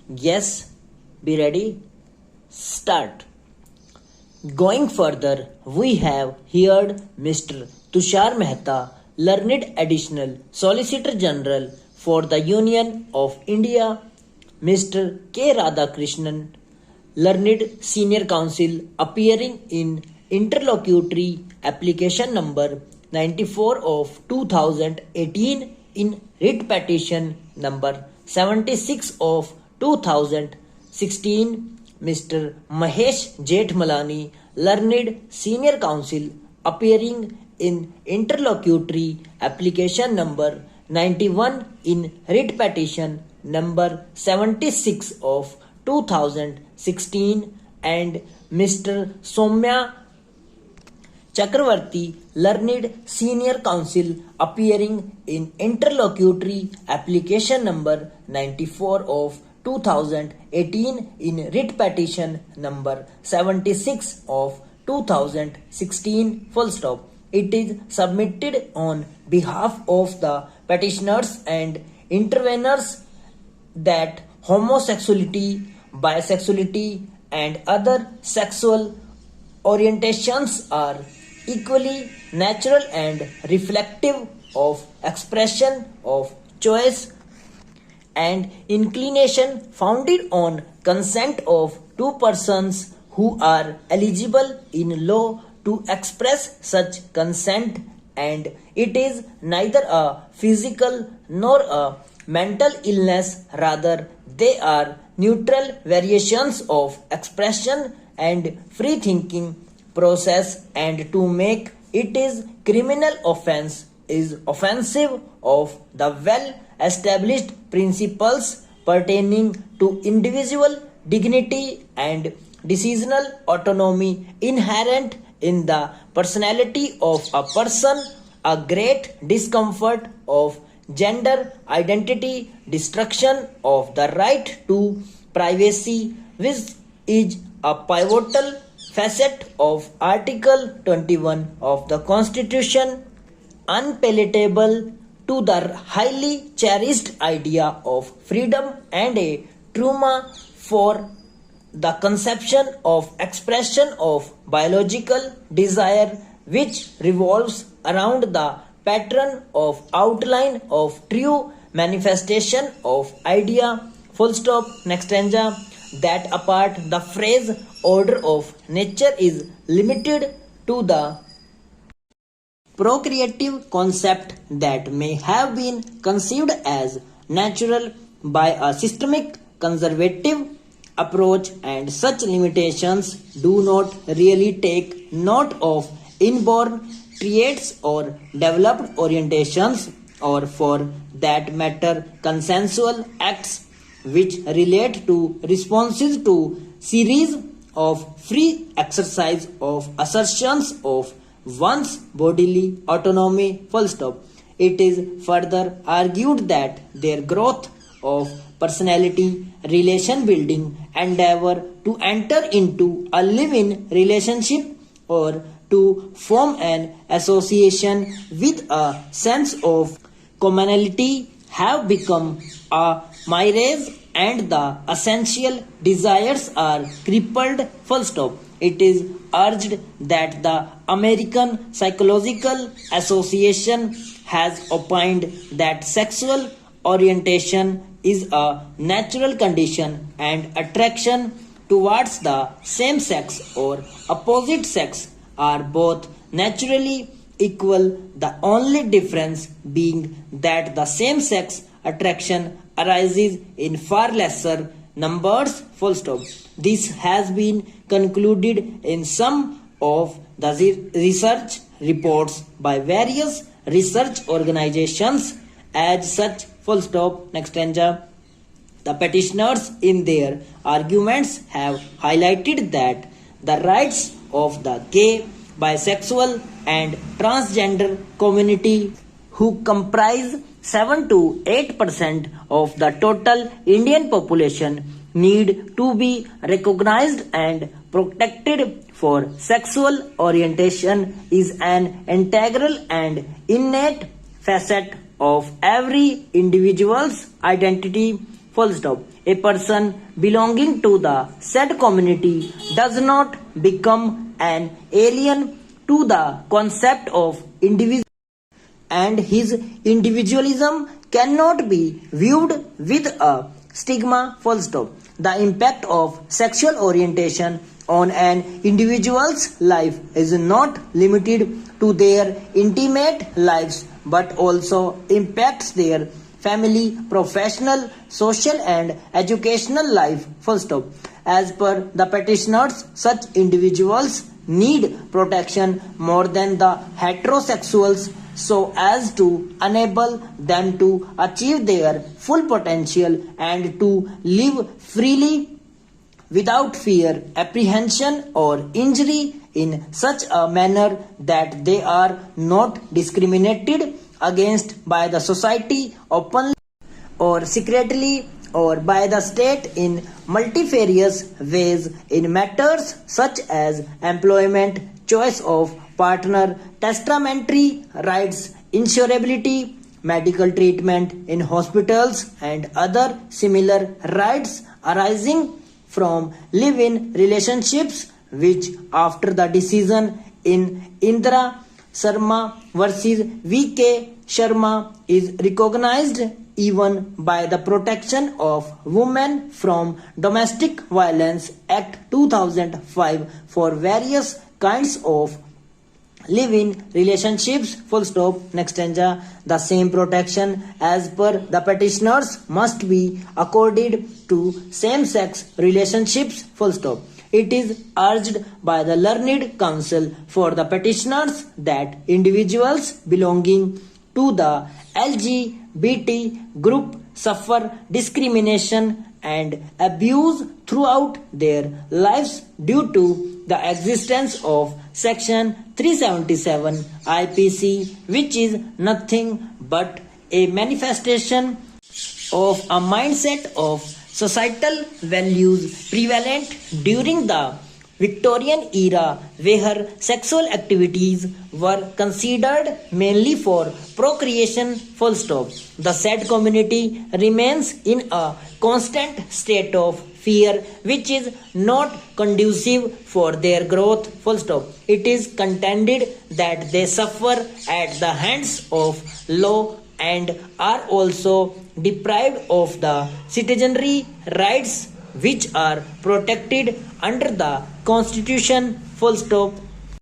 Yes, be ready. Start. Going further, we have heard Mr. Tushar Mehta, learned additional Solicitor General for the Union of India, Mr. K. Radhakrishnan, learned Senior Counsel, appearing in interlocutory application number 94 of 2018 in writ petition number 76 of 2016, Mr. Mahesh Jethmalani, learned Senior Counsel, appearing in interlocutory application number 91 in writ petition number 76 of 2016, and Mr. Soumya Chakravarti, learned Senior Counsel, appearing in interlocutory application number 94 of 2018 in writ petition number 76 of 2016, full stop. It is submitted on behalf of the petitioners and interveners that homosexuality, bisexuality, and other sexual orientations are equally natural and reflective of expression of choice and inclination founded on consent of two persons who are eligible in law to express such consent, and it is neither a physical nor a mental illness, rather they are neutral variations of expression and free thinking process, and to make it is criminal offense is offensive of the well established principles pertaining to individual dignity and decisional autonomy inherent in the personality of a person, a great discomfort of gender identity, destruction of the right to privacy, which is a pivotal facet of Article 21 of the Constitution, unpalatable to the highly cherished idea of freedom, and a trauma for the conception of expression of biological desire, which revolves around the pattern of outline of true manifestation of idea, full stop. Next stanza. That apart, the phrase order of nature is limited to the procreative concept that may have been conceived as natural by a systemic conservative approach, and such limitations do not really take note of inborn traits or developed orientations, or for that matter consensual acts which relate to responses to series of free exercise of assertions of one's bodily autonomy, full stop. It is further argued that their growth of personality, relation building, endeavor to enter into a live-in relationship or to form an association with a sense of commonality have become a mirage, and the essential desires are crippled, full stop. It is urged that the American Psychological Association has opined that sexual orientation is a natural condition, and attraction towards the same sex or opposite sex are both naturally equal, the only difference being that the same sex attraction arises in far lesser numbers, full stop. This has been concluded in some of the research reports by various research organizations as such, full stop. Next stanza. The petitioners in their arguments have highlighted that the rights of the gay, bisexual, and transgender community, who comprise 7 to 8% of the total Indian population, need to be recognized and protected, for sexual orientation is an integral and innate facet of every individual's identity, full stop. A person belonging to the said community does not become an alien to the concept of individual, and his individualism cannot be viewed with a stigma, full stop. The impact of sexual orientation on an individual's life is not limited to their intimate lives but also impacts their family, professional, social and educational life, full stop. As per the petitioners, such individuals need protection more than the heterosexuals so as to enable them to achieve their full potential and to live freely without fear, apprehension, or injury in such a manner that they are not discriminated against by the society openly or secretly or by the state in multifarious ways in matters such as employment, choice of partner, testamentary rights, insurability, medical treatment in hospitals, and other similar rights arising from live-in relationships, which after the decision in Indra Sharma versus V.K. Sharma is recognized even by the Protection of Women from Domestic Violence Act 2005 for various kinds of live-in relationships, full stop. Next stanza. The same protection as per the petitioners must be accorded to same-sex relationships, full stop. It is urged by the learned counsel for the petitioners that individuals belonging to the LGBT group suffer discrimination and abuse throughout their lives due to the existence of Section 377 IPC, which is nothing but a manifestation of a mindset of societal values prevalent during the Victorian era, where sexual activities were considered mainly for procreation, full stop. The said community remains in a constant state of fear which is not conducive for their growth, full stop. It is contended that they suffer at the hands of law and are also deprived of the citizenry rights which are protected under the Constitution, full stop.